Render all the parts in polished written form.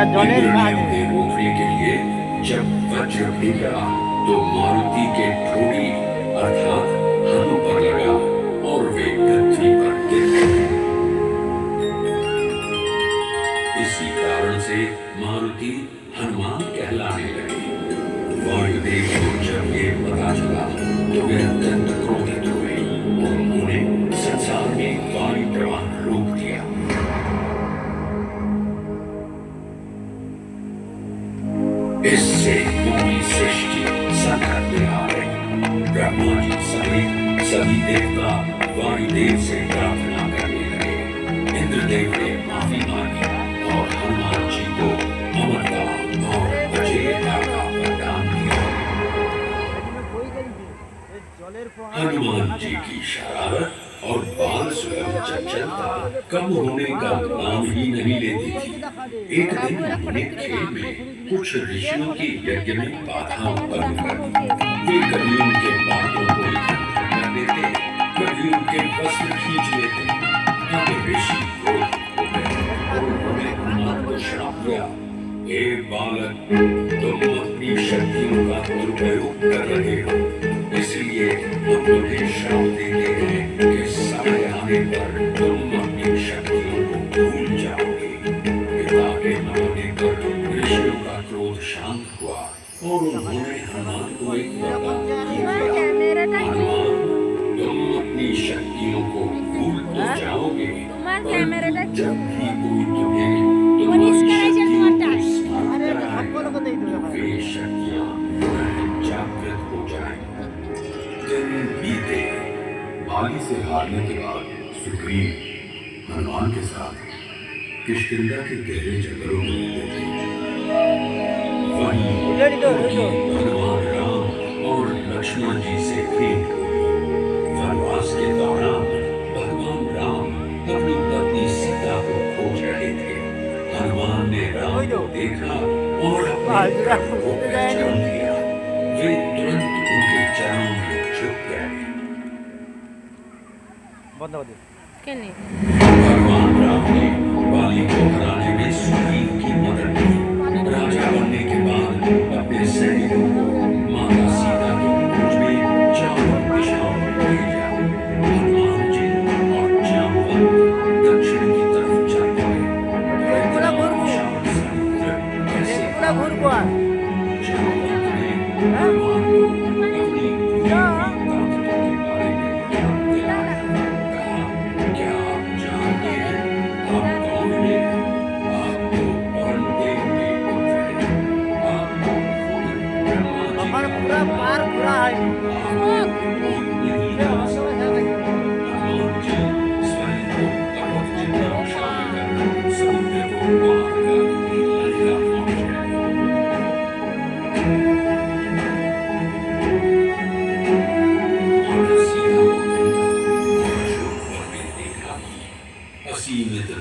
इंद्रदेव ने रोकने के लिए जब वज्र भेजा तो मारुति के ठोड़ी अर्थात हनु पर लगा और वे पृथ्वी पर गिर गए। इसी कारण से मारुति हनुमान कहलाने लगे। वायुदेव को जब ये पता चला तो वे अत्यंत क्रोधित हुए और उन्होंने संसार में वायु प्रवाह रोक दिया। इससे पूरी सृष्टि संकट में आ गई। ब्रह्मा जी समेत सभी देवता वायुदेव से प्रार्थना करने लगे। इंद्रदेव ने माफी मांगी और हनुमान जी को अमरता और अजेयता का वरदान दिया। हनुमान जी की शरारत और बाल स्वयं चंचलता कम होने का नाम ही नहीं लेती थी। एक दिन उन्होंने खेल में कुछ ऋषियों की यज्ञ में बाधा उत्पन्न कर दी। वे कभी उनके बालों को इकट्ठा कर देते, कभी उनके वस्त्र खींच लेते। तब ऋषि क्रोधित हो गए और उन्होंने हनुमान को श्राप दिया, हे बालक, तुम अपनी शक्तियों का दुरुपयोग कर रहे हो, इसलिए हम तुम्हें श्राप देते हैं कि समय आने पर तुम अपनी शक्तियों को भूल जाओगे। पिता के मानने पर ऋषियों का क्रोध शांत हुआ और उन्होंने हनुमान को एक वरदान दिया, हनुमान, तुम अपनी शक्तियों को भूल तो जाओगे, पर जब भी कोई तुम्हें तुम्हारी शक्तियों को स्मरण कराएगा, वे शक्तियां पुनः जागृत हो जाएंगी। दिन बीते। बाली से हारने के बाद सुग्रीव हनुमान के साथ किष्किंधा के गहरे जंगलों में रहते थे। वहीं हनुमान राम और लक्ष्मण जी से भेंट हुई। वनवास के दौरान भगवान राम अपनी पत्नी सीता को खोज रहे थे। हनुमान ने राम को देखा और अपने प्रभु को पहचान लिया। वे तुरंत उनके चरणों में झुक गए। भगवान राम ने बाली को हराने में सुग्रीव की मदद की। राजा बनने के बाद अपने सैनिकों को माता सीता की खोज में चारों दिशाओं में भेजा। हनुमान जी और जामवंत दक्षिण की तरफ चल पड़े। जामवंत ने हनुमान को अपनी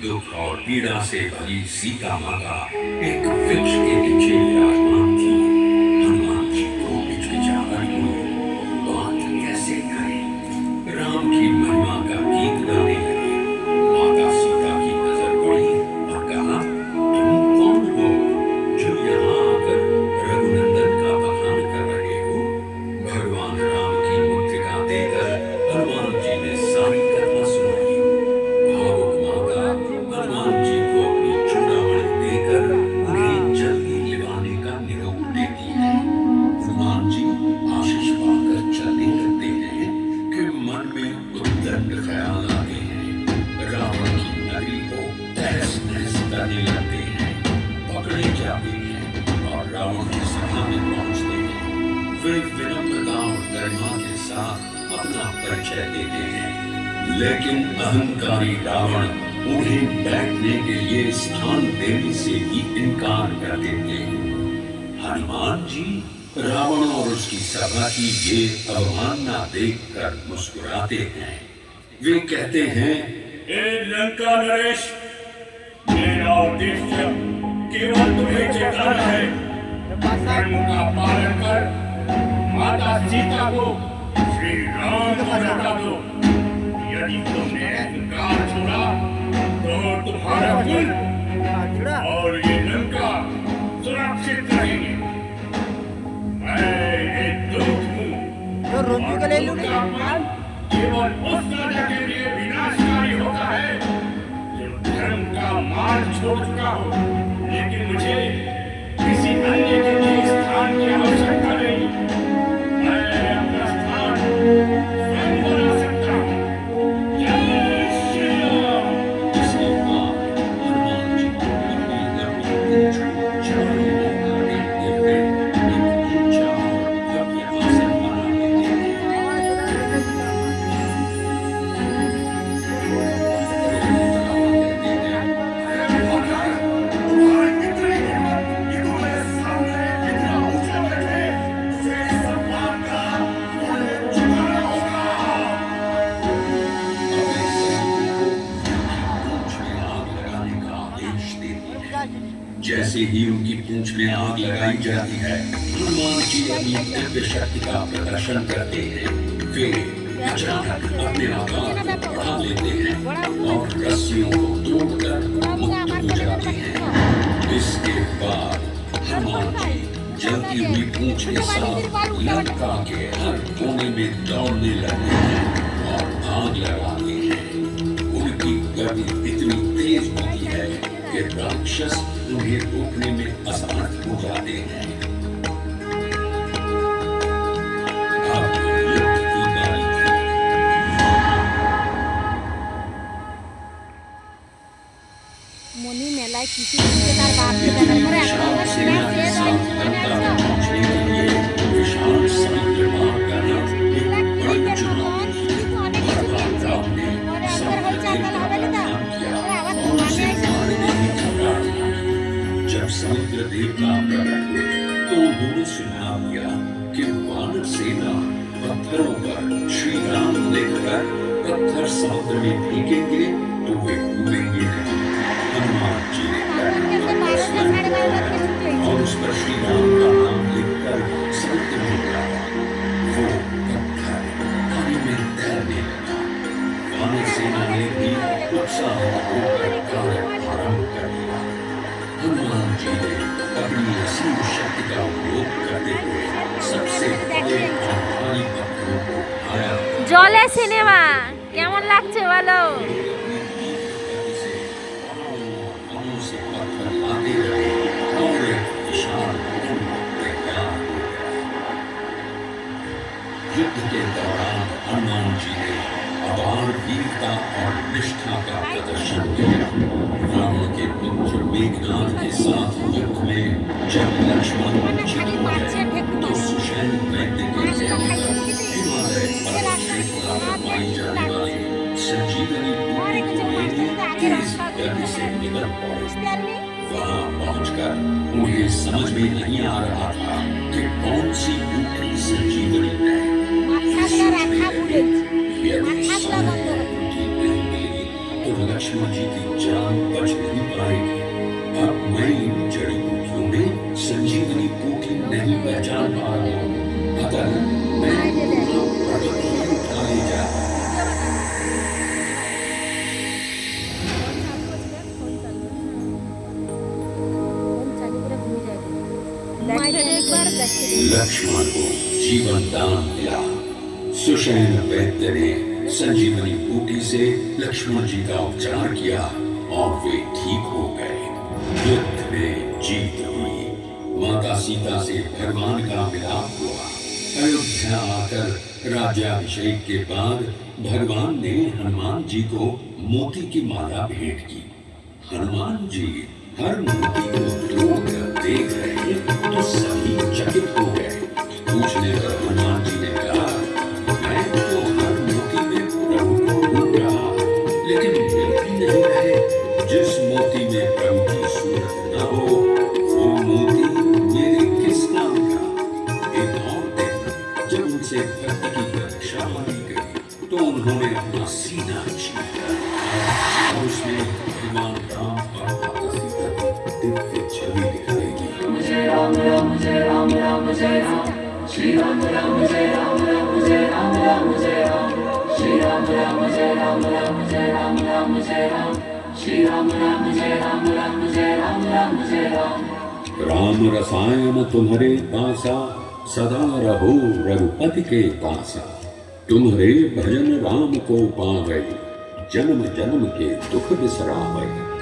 दुख और पीड़ा से भरी सीता माता एक वृक्ष के नीचे विराजमान थी। हनुमान जी को हिचकिचाहट हुई, बात कैसे करें। राम की महिमा का गीत गाने लगे। माता सीता की नजर पड़ी और कहा, तुम कौन हो जो यहाँ आकर रघुनंदन का बखान कर रहे हो। भगवान राम की मुद्रिका देकर हनुमान जी ने सारी कथा सुनाई। हनुमान जी को अपनी चूड़ामणि देकर उन्हें जल्दी लिवाने का निरोध देती है। हनुमान जी आशीष पाकर चलने लगते हैं कि मन में उद्दंड ख्याल आते हैं। रावण की नगरी को तहस नहस करने लगते हैं, पकड़े जाते हैं और रावण की सभा में पहुंचते हैं। वे विनम्रता और गरिमा के साथ अपना परिचय देते हैं, लेकिन अहंकारी रावण उन्हें बैठने के लिए स्थान देने से भी इनकार कर देते हैं। हनुमान जी रावण और उसकी सभा की ये अवमानना देखकर मुस्कुराते हैं। वे कहते हैं, हे लंका नरेश, मेरा उद्देश्य केवल तुम्हें चेताना है। धर्म का पालन कर माता सीता को श्री राम को लौटा दो। यदि तुमने अहंकार छोड़ा तो तुम्हारा कुल और ये लंका उनका मन केवल उस राजा के लिए विनाशकारी होता है जो धर्म का मार्ग छोड़ चुका हो। लेकिन मुझे किसी अन्य के लिए स्थान की आवश्यकता नहीं। मैं अपना स्थान स्वयं बना सकता हूँ। जय श्री राम। इसके बाद हनुमान जी को अपनी लंबी पूंछ चारों ओर लपेटते हुए एक ऊंचा और भव्य आसन बना लेते हैं। अपने सैनिकों को पूंछ में आग लगाने का आदेश देती है। जैसे ही उनकी पूंछ में आग लगाई जाती है, हनुमान जी अपनी दिव्य शक्ति का प्रदर्शन करते हैं। वे अचानक अपने आकार को बढ़ा लेते हैं और रस्सियों को तोड़कर मुक्त हो जाते हैं। इसके बाद हनुमान जी जलती हुई पूंछ के साथ लंका के हर कोने में दौड़ने लगते हैं और आग लगाते हैं। उनकी गति इतनी तेज होती है कि राक्षस उन्हें रोकने में असमर्थ हो जाते हैं। अब युद्ध की बारी थी। মনি মেলায় কিছু দিতে তার বাপ দাদার করে এখন আমার सेना के साथ लंका में पहुंचने के लिए विशाल समुद्र पार करना एक बड़ी चुनौती थी। भगवान राम ने समुद्र देवता का नाम किया और उसे मारने की घबराहट की। जब समुद्र देवता प्रकट हुए तो उन्होंने सुझाव दिया कि वानर सेना पत्थरों पर श्री राम लिखकर पत्थर समुद्र में फेंकेंगे तो वे डूबेंगे नहीं। हनुमान जी ने और उस पर श्री राम का नाम लिखकर समुद्र में डाला। वो पत्थर पानी में तैरने लगा। वानर सेना ने भी उत्साह होकर कार्य आरंभ कर दिया। हनुमान जी ने अपनी असीम शक्ति का उपयोग करते हुए सबसे बड़े और भारी पत्थरों को उठाया। জলে সিনেমা কেমন লাগছে বলো? वनों से पत्थर लाते रहे और एक विशाल कुंड तैयार हो गया। युद्ध के दौरान हनुमान जी ने अपार वीरता और निष्ठा का प्रदर्शन किया। रावण के पुत्र मेघनाद के साथ युद्ध में जब लक्ष्मण पराजित हो गए तो सुषैण वैद्य के कहने पर हिमालय पर्वत श्रृंखला पर पाई जाने वाली संजीवनी बूटी को लेने तेज गति से निकल पड़े। वहां पहुंचकर उन्हें समझ में नहीं आ रहा था कि कौन सी बूटी संजीवनी है। यदि समय पर बूटी नहीं मिली तो लक्ष्मण जी की जान बच नहीं पाएगी। अब मैं इन जड़ी बूटियों में संजीवनी बूटी नहीं पहचान पा रहा हूँ, अतः मैं पर्वत ही उठा ले जा रहा हूँ। लक्ष्मण को जीवन दान मिला। सुषैण वैद्य ने संजीवनी बूटी से लक्ष्मण जी का उपचार किया और वे ठीक हो गए। युद्ध में जीत हुई। माता सीता से भगवान का मिलाप हुआ। अयोध्या आकर राज्याभिषेक के बाद भगवान ने हनुमान जी को मोती की माला भेंट की। हनुमान जी हर मोती को तोड़कर देख रहे तो सभी चकित हो गए। पूछने पर हनुमान जी ने कहा, मैं तो हर मोती में प्रभु को ढूंढ रहा, लेकिन मिल ही नहीं रहे। जिस मोती में प्रभु की सूरत न हो वो मोती मेरे किस काम का। एक और दिन जब उनसे भक्ति की परीक्षा मांगी गई तो उन्होंने अपना सीना चीरा और उसमें भगवान राम और माता सीता की दिव्य छवि दिखाई दी। मुझे राम राम जय राम राम जय राम श्री राम राम जय राम राम जय राम राम जय राम श्री राम राम जय राम राम जय राम राम जय राम श्री राम राम जय राम राम जय राम राम जय राम। राम रसायन तुम्हारे पासा सदा रहो रघुपति के पासा। तुम्हारे भजन राम को पावै, जन्म जन्म के दुख बिसरावै।